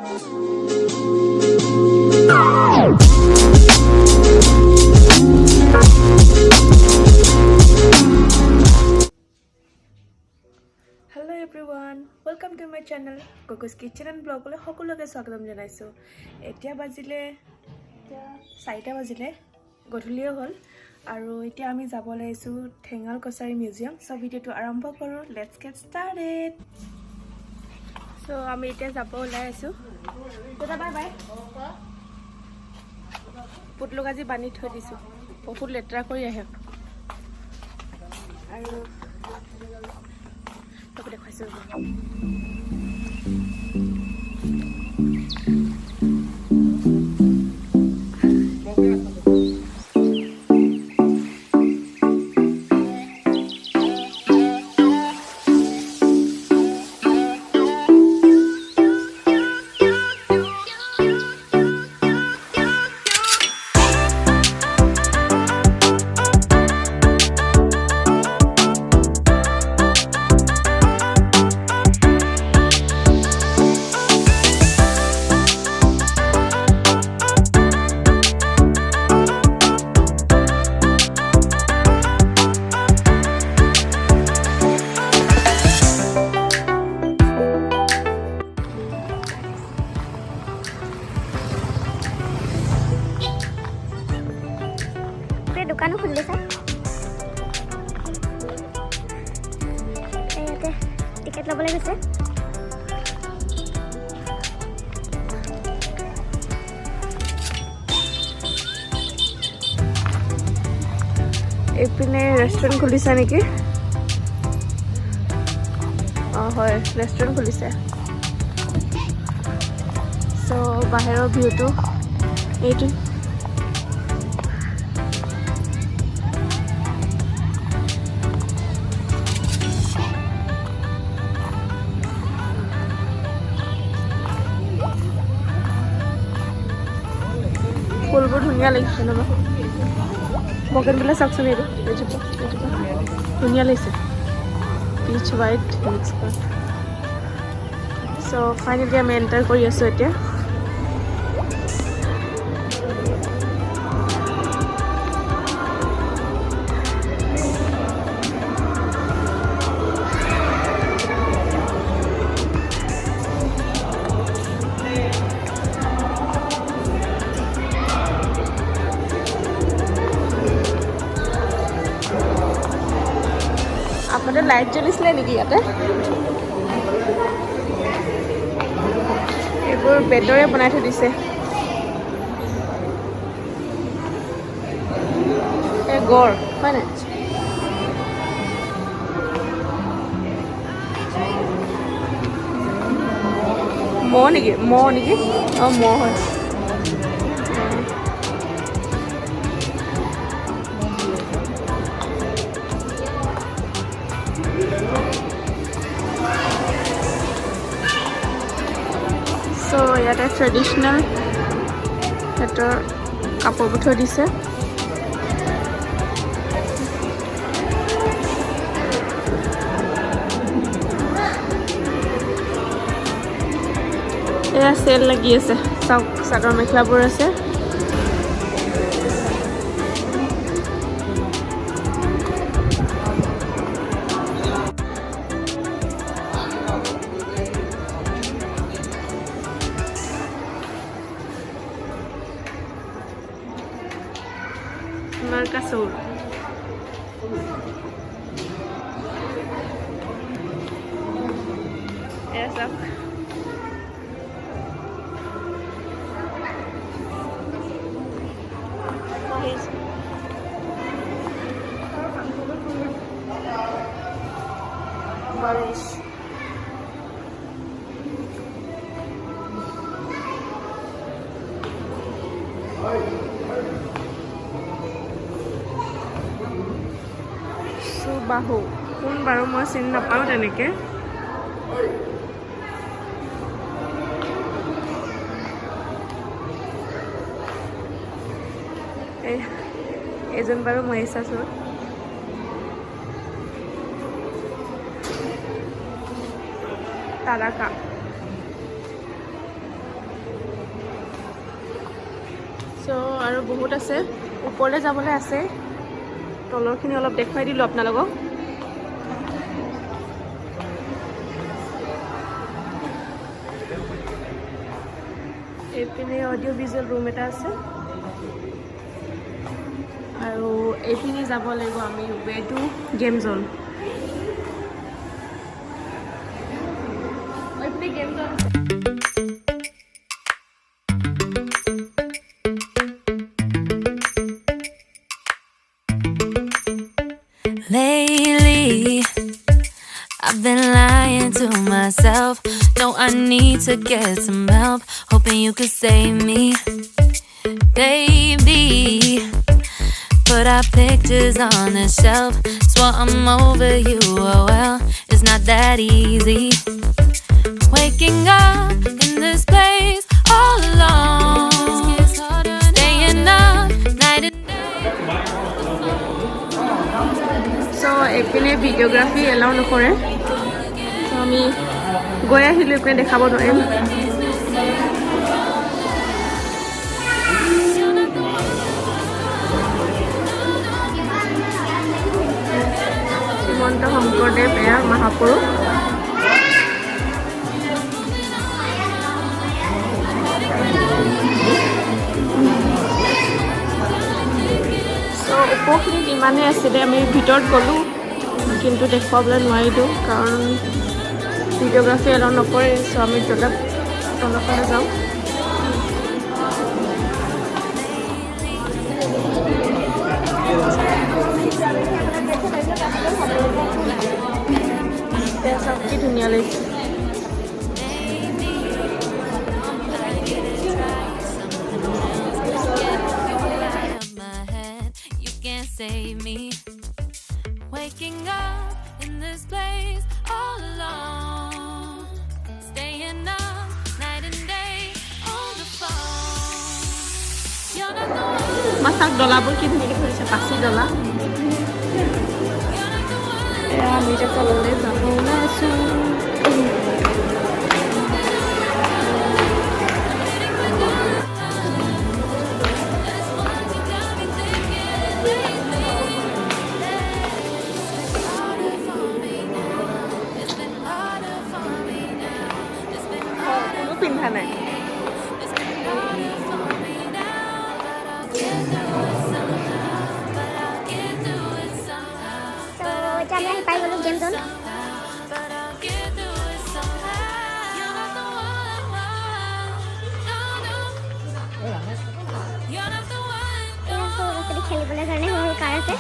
Hello everyone, welcome to my channel Coco's Kitchen and Blog le সকলোকে স্বাগতম জনাইছো এতিয়া বাজিলে 4টা বাজিলে গধূলিয়ে হ'ল আৰু এতিয়া আমি যাব লাইছো থেঙ্গাল কছাৰী মিউজিয়াম সো ভিডিওটো আৰম্ভ কৰো লেটস গেট স্টাৰ্টেড সো আমি এতিয়া যাব লাইছো দাদা বাই বাই পুতলুক আজি বানি থৈ দিছো বহুত লেটৰা কৰি আহে আৰু Look at the question. দোকানো খুলিছে এতে টিকেট লবলৈ গৈছে এপিনে ৰেষ্টুৰেণ্ট খুলিছে নেকি হয় ৰেষ্টুৰেণ্ট খুলিছে সো বাহিৰৰ ভিউটো এইটো ফুলবোৰ ধুনীয়া লাগিছে ন বগেনভিলা চাকচোন এইটো ধুনীয়া লাগিছে পিচ হোৱাইট মিক্স কৰি সো ফাইনেলি আমি এণ্টাৰ কৰি আছোঁ এতিয়া আপনাদের লাইট জ্বলিছিলে নেকি ইয়াতে এইবোৰ বেটৰে বনাই থৈ দিছে এই গড় হয় না মহ নেকি অঁ মহ হয় সো ইয়াতে ট্ৰেডিশ্যনেল ক্ষেত্ৰৰ কাপোৰবোৰ থৈ দিছে এয়া চেল লাগি আছে চাওক চাদৰ মেখেলাবোৰ আছে marca sur esa Barish বাহু কোন বাৰু মই চিনি নাপাওঁ তেনেকে এজন বাৰু মহিষাসুৰ তাৰাকা আৰু বহুত আছে ওপৰলৈ যাবলৈ আছে তলৰখিনি অলপ দেখুৱাই দিলোঁ আপোনালোকক এইপিনে অডিঅ' ভিজুৱেল ৰুম এটা আছে আৰু এইপিনে যাব লাগিব আমি ৱে টু গেম জ'ন এইপিনে game zone Lately, I've been lying to myself. No, I need to get some help. Hoping you could save me, baby. Put our pictures on the shelf. Swore I'm over you, oh well, it's not that easy. Waking up in this place all alone. Staying up night and day. So, এইপিনে videography allow নকৰে so আমি গৈ আহিলোঁ এইপিনে দেখাব নোৱাৰিম শ্ৰীমন্ত শংকৰদেৱ বেয়া মহাপুৰুষ উপৰখিনিত ইমানেই আছিলে আমি ভিতৰত গ'লোঁ কিন্তু দেখুৱাবলৈ নোৱাৰিলোঁ কাৰণ ভিডিঅ'গ্ৰাফী এলাউ নকৰে চ' আমি তলফালে যাওঁ চাওক কি ধুনীয়া লাগিছে Save me. Waking up in this place all alone. Staying up night and day on the phone. You're not the one. Masak dolaবোৰ কি ধুনীয়াকৈ ধৰিছে পাচি ডলা এয়া আমি এতিয়া তললৈ যাব ওলাইছোঁ পিন্ধা নাই পাই গ'লো গেম জ'ন খেলিবলৈ কাৰণে সৰু কাৰ আছে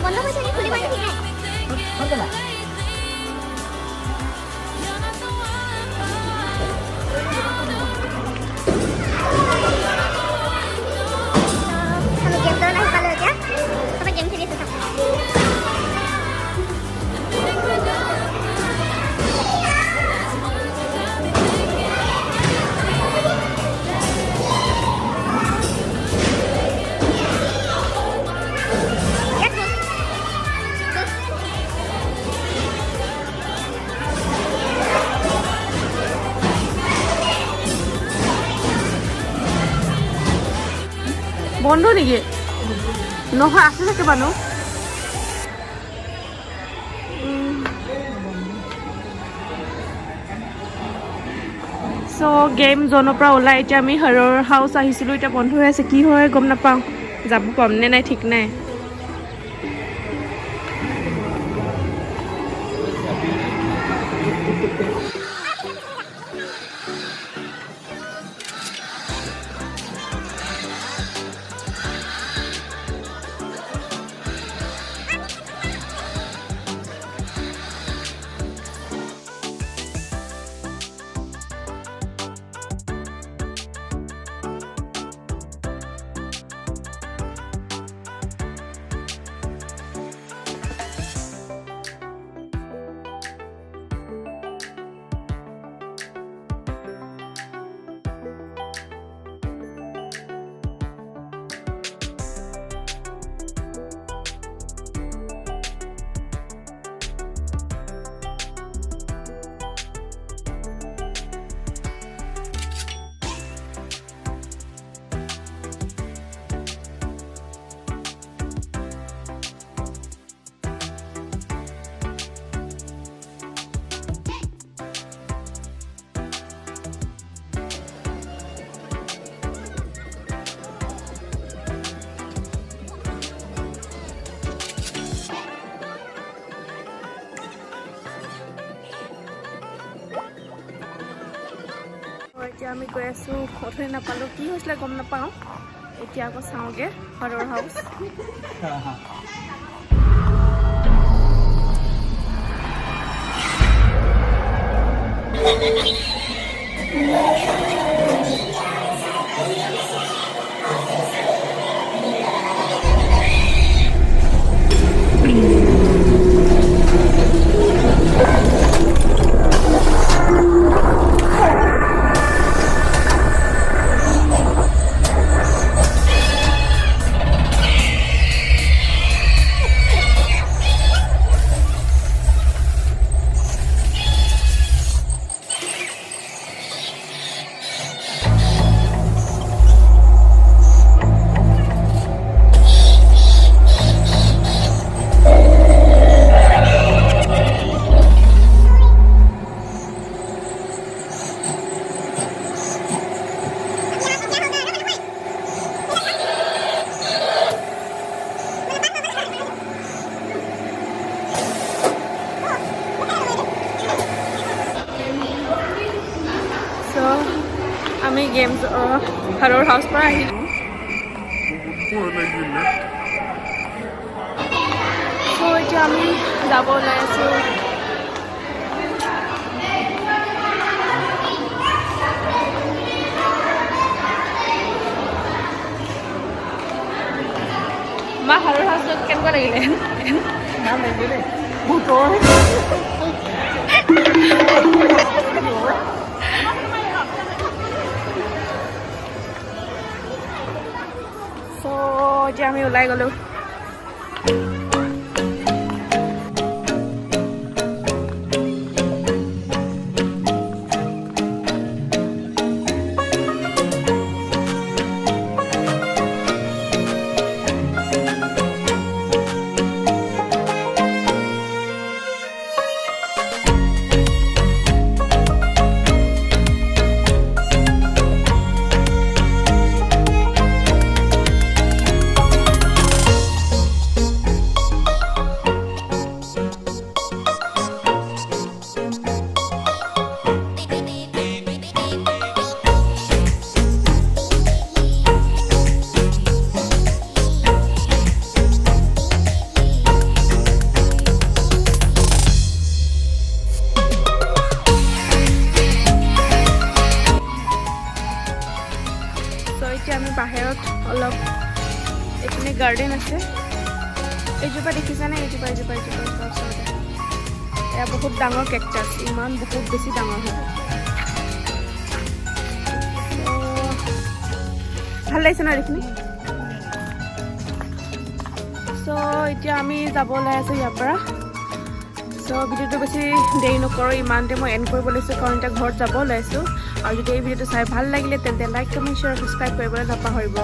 বন্ধ হৈছে নি খুলিব ঠিক নাই বন্ধ নেকি নহয় আছে চাগে মানুহ চ' গেম জ'নৰ পৰা ওলাই এতিয়া আমি হৰৰ হাউচ আহিছিলোঁ এতিয়া বন্ধ হৈ আছে কি হয় গম নাপাওঁ যাব পাম নে নাই ঠিক নাই এতিয়া আমি গৈ আছোঁ অথনি নাপালোঁ কি হৈছিলে গম নাপাওঁ এতিয়া আকৌ চাওঁগৈ হৰৰ হাউচ আমি গেমছ হৰৰ হাউচ পৰা আহিলোঁ এতিয়া আমি যাব ওলাই আছোঁ মা হৰৰ হাউচত কেনেকুৱা লাগিলে ভাল লাগিলে ভূতৰ এতিয়া আমি ওলাই গ'লোঁ এতিয়া আমি বাহিৰত অলপ এইখিনি গাৰ্ডেন আছে এইজোপা দেখিছানে এইজোপা এয়া বহুত ডাঙৰ কেকটাছ ইমান বহুত বেছি ডাঙৰ হয় ভাল লাগিছে ন এইখিনি চ' এতিয়া আমি যাব ওলাই আছোঁ ইয়াৰ পৰা চ' ভিডিঅ'টো বেছি দেৰি নকৰোঁ ইমানতে মই এণ্ড কৰিব লৈছোঁ কাৰণ এতিয়া ঘৰত যাব ওলাইছোঁ আৰু যদি এই ভিডিঅ'টো চাই ভাল লাগিলে তেন্তে লাইক কমেণ্ট শ্বেয়াৰ ছাবস্ক্ৰাইব কৰিবলৈ নাপাহৰিব